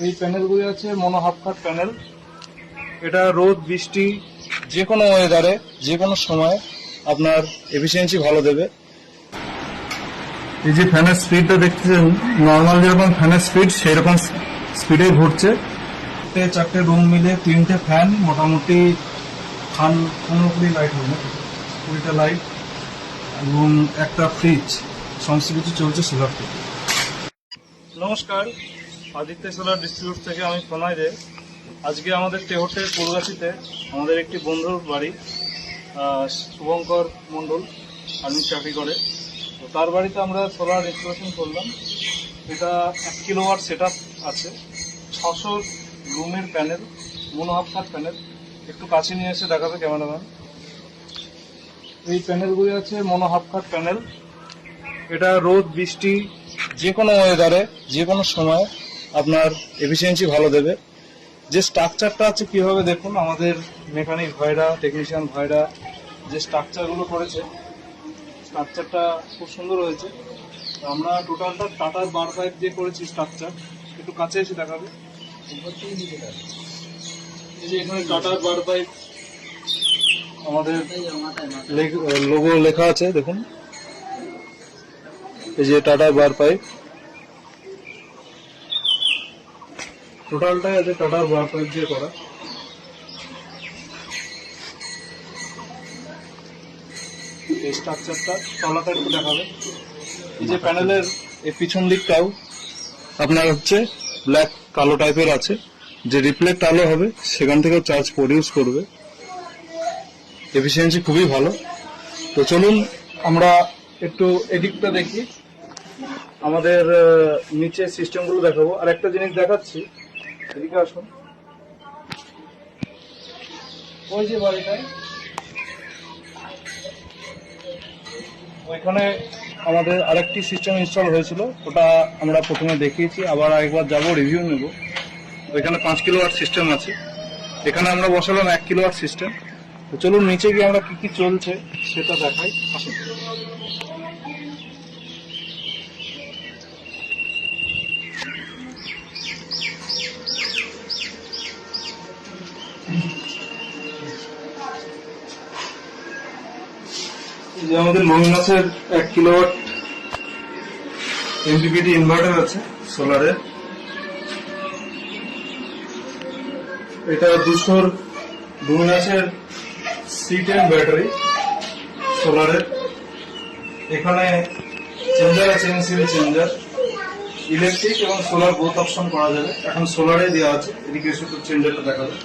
এই প্যানেলগুলি আছে মনো হাফ কাট প্যানেল। এটা রোদ বৃষ্টি যে কোনো ওয়েদারে যে কোনো সময় আপনার এফিসিয়েন্সি ভালো দেবে। এই যে ফ্যানের স্পিডটা দেখছেন, নর্মাল যেরকম ফ্যানের স্পিড সেই রকম স্পিডে ঘুরছে। চারটে রুম মিলে 3টে ফ্যান, মোটামুটি 15-20 লাইট হবে, 20টা লাইট এবং একটা ফ্রিজ, সমস্ত কিছু চলছে সোলার থেকে। নমস্কার, আদিত্য সোলার ডিস্ট্রিবিউট থেকে আমি প্রণয় দে। আজকে আমাদের তেহট্টের পুরগাছিতে আমাদের একটি বন্ধুর বাড়ি, শুভঙ্কর মণ্ডল, আর্মি চাকরি করে। তো তার বাড়িতে আমরা সোলার ইনস্টলেশন করলাম। এটা 1 কিলোওয়াট সেট আছে, 600 রুমের প্যানেল, মনো হাফ কাট প্যানেল। একটু কাছে নিয়ে এসে দেখাবে ক্যামেরাম্যান। এই প্যানেলগুলি আছে মনো হাফ কাট প্যানেল। এটা রোদ বৃষ্টি যে কোনো ওয়েদারে যে কোনো সময় আপনার এফিসিয়েন্সি ভালো দেবে। যে স্ট্রাকচারটা আছে কীভাবে দেখুন, আমাদের মেকানিক ভাইরা, টেকনিশিয়ান ভাইরা যে স্ট্রাকচারগুলো করেছে, স্ট্রাকচারটা খুব সুন্দর হয়েছে। আমরা টোটালটা টাটার বার পাইপ দিয়ে করেছি স্ট্রাকচার। একটু কাছে এসে দেখাবে। এই যে এখানে টাটার বার পাইপ আমাদের লোগো লেখা আছে, দেখুন। এই যে টাটার বার পাইপ, টোটালটাই আছে টাটার বার পাইপ দিয়ে করা। এই স্ট্রাকচারটা তলাটা একটু দেখাবে। এই যে প্যানেলের এই পিছন দিকটাও আপনার হচ্ছে ব্ল্যাক কালো টাইপের আছে, যে রিফ্লেক্ট আলো হবে সেখান থেকেও চার্জ প্রডিউস করবে। এফিসিয়েন্সি খুবই ভালো। তো চলুন আমরা একটু এদিকটা দেখি, আমাদের নিচে সিস্টেমগুলো দেখাবো। আর একটা জিনিস দেখাচ্ছি, এদিকে আসুন। ওই যে বাড়িটায় ওইখানে আমাদের আরেকটি সিস্টেম ইনস্টল হয়েছিল, ওটা আমরা প্রথমে দেখিয়েছি, আবার একবার যাব রিভিউ নেব। ওইখানে 5 কিলোওয়াট সিস্টেম আছে, এখানে আমরা বসালাম 1 কিলোওয়াট সিস্টেম। তো চলুন নিচে গিয়ে আমরা কি কি চলছে সেটা দেখাই, আসুন। এই যে আমাদের লুমিনাসের 1 কিলোওয়াট এমপিপিটি ইনভার্টার আছে সোলারের। এটা 200 লুমিনাসের C10 ব্যাটারি সোলারের। এখানে চেঞ্জার আছে, এমসিবি চেঞ্জার, ইলেকট্রিক এবং সোলার বোথ অপশন করা যাবে। এখন সোলারে দেওয়া আছে, এদিকে শুধু চেঞ্জারটা দেখাবে।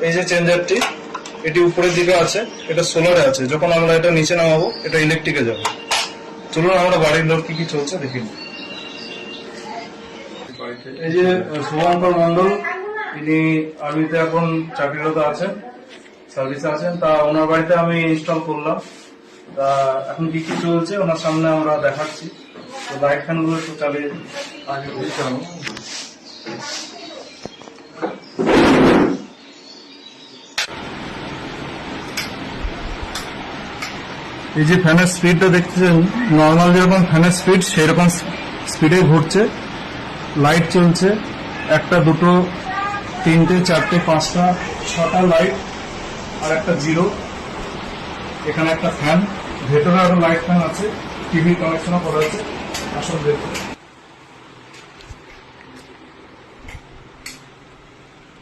এই যে চেঞ্জারটি, এটি উপরের দিকে আছে, এটা সোলারে আছে। যখন আমরা এটা নিচে নামাবো এটা ইলেকট্রিকে যাবে। চলুন আমরা বাড়ির লোক কি কি চলছে দেখি। এই যে শুভঙ্কর মণ্ডল, ইনি আর্মিতে এখন চাকরিরত আছেন, সার্ভিসে আছেন। তা ওনার বাড়িতে আমি ইনস্টল করলাম। তা এখন কি কি চলছে ওনার সামনে আমরা দেখাচ্ছি। তো লাইট ফ্যানগুলো একটু চালিয়ে আগে বুঝতে হবে। এই যে ফ্যানের স্পিডটা দেখছেন, নর্মাল যেরকম ফ্যানের স্পিড সেই রকম স্পিডে ঘুরছে। লাইট চলছে 1টা 2টো 3টে 4টে 5টা 6টা লাইট আর একটা জিরো। এখানে একটা ফ্যান, ভেতরে আরো লাইট ফ্যান আছে, টিভি কানেকশনও করা আছে। আসল দেখুন,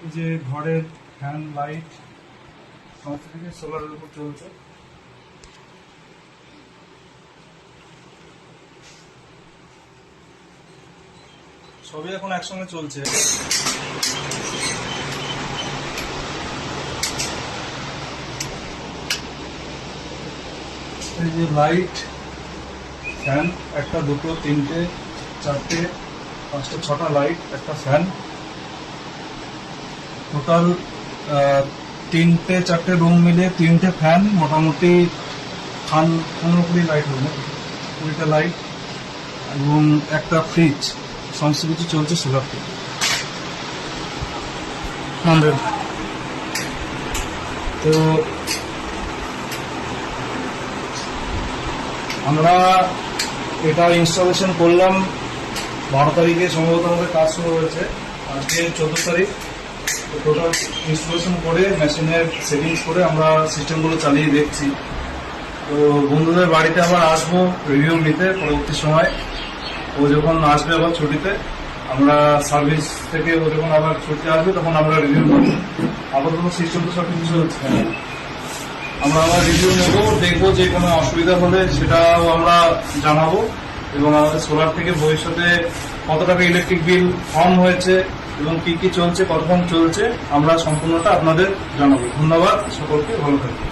এই যে ঘরের ফ্যান, লাইট সমস্ত থেকে সোলারের উপর চলছে। সবই এখন একসঙ্গে চলছে। এই যে লাইট, ফ্যান, 1টা 2টো 3টে 4টে 5টা 6টা লাইট, একটা ফ্যান, টোটাল 3টে 4টে রুম মিলে 3টে ফ্যান, মোটামুটি 15-20 লাইট হবে, 20টা লাইট এবং একটা ফ্রিজ, সমস্ত কিছু চলছে সোলার থেকে। তো আমরা এটা ইনস্টলেশন করলাম 12 তারিখে সম্ভবত আমাদের কাজ শুরু হয়েছে, আজকে 14 তারিখ। টোটাল ইনস্টলেশন করে মেশিনের সেটিংস করে আমরা সিস্টেমগুলো চালিয়ে দেখছি। তো বন্ধুদের বাড়িতে আবার আসবো রিভিউ নিতে পরবর্তী সময়। ও যখন আসবে আবার ছুটিতে, আমরা সার্ভিস থেকে ও যখন আবার ছুটিতে আসবে তখন আমরা রিভিউ নেব। আপাতত সিস্টেম তো সব কিছু হচ্ছে, আমরা আবার রিভিউ নেব, দেখবো যে কোনো অসুবিধা হলে সেটাও আমরা জানাবো, এবং আমাদের সোলার থেকে ভবিষ্যতে কত টাকা ইলেকট্রিক বিল কম হয়েছে এবং কি কি চলছে, কতক্ষণ চলছে, আমরা সম্পূর্ণটা আপনাদের জানাবো। ধন্যবাদ সকলকে, ভালো থাকবেন।